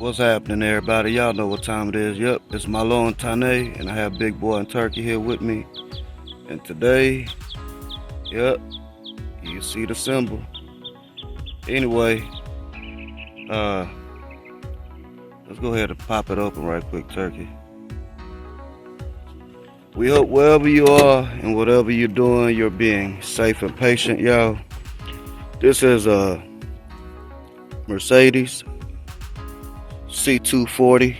What's happening, everybody? Y'all know what time it is. Yep, it's Mahlon, Tane, and I have Big Boy and Turkey here with me. And today, yep, you see the symbol. Anyway, let's go ahead and pop it open right quick, Turkey. We hope wherever you are and whatever you're doing, you're being safe and patient, y'all. This is a Mercedes C240,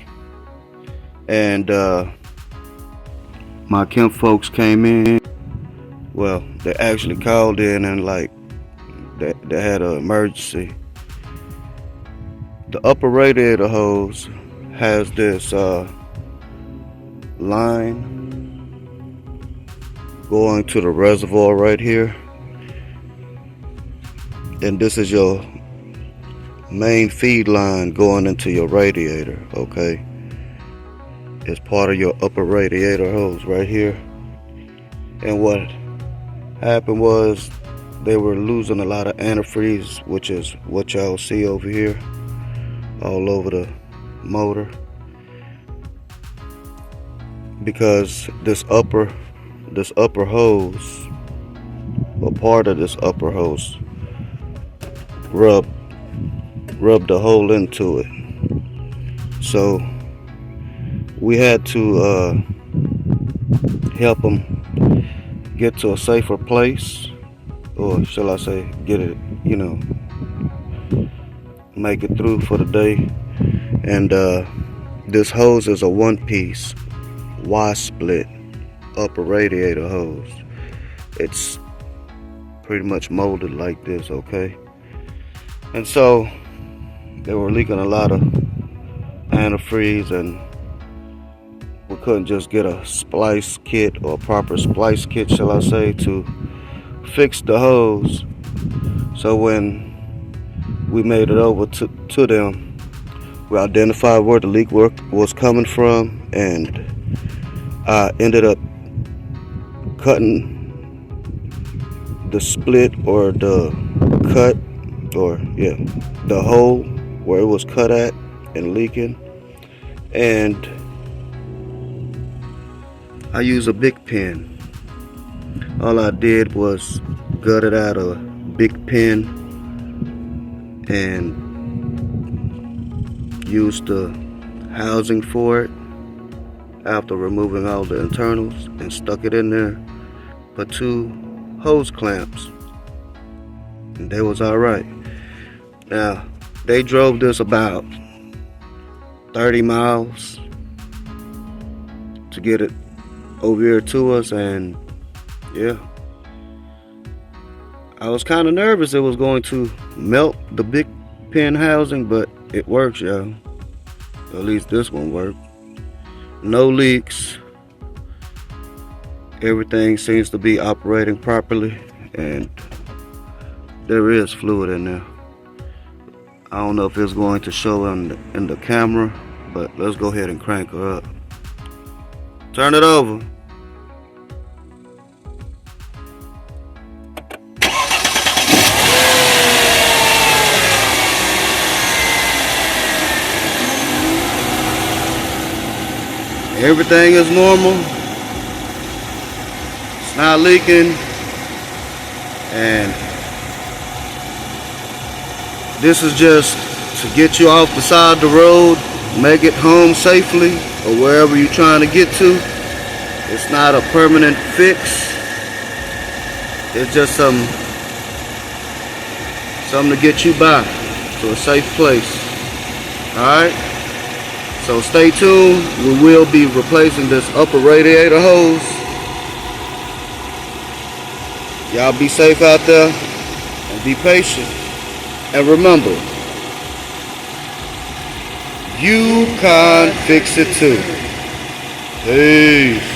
and my Kim folks came in. Well, they actually called in and they had an emergency. The upper radiator hose has this line going to the reservoir right here, and this is your main feed line going into your radiator. Okay, it's part of your upper radiator hose right here. And what happened was they were losing a lot of antifreeze, which is what y'all see over here all over the motor, because this upper hose, or part of this upper hose, rubbed a hole into it. So we had to help them get to a safer place, or shall I say, get it, make it through for the day. And this hose is a one-piece Y-split upper radiator hose. It's pretty much molded like this, okay? And so they were leaking a lot of antifreeze, and we couldn't just get a splice kit, or a proper splice kit, shall I say, to fix the hose. So when we made it over to them, we identified where the leak was coming from, and I ended up cutting the split, or the cut, or the hole where it was cut at and leaking. And I use a big pen. All I did was gutted out a big pen and used the housing for it after removing all the internals, and stuck it in there. Put 2 hose clamps, and they was all right. Now, they drove this about 30 miles to get it over here to us, and yeah, I was kind of nervous it was going to melt the big pin housing, but it works, y'all. At least this one worked. No leaks. Everything seems to be operating properly, and there is fluid in there. I don't know if it's going to show in the camera, but let's go ahead and crank her up. Turn it over. Everything is normal. It's not leaking, and this is just to get you off the side of the road, make it home safely, or wherever you're trying to get to. It's not a permanent fix. It's just something to get you by to a safe place. Alright? So stay tuned. We will be replacing this upper radiator hose. Y'all be safe out there and be patient. And remember, you can fix it too. Peace.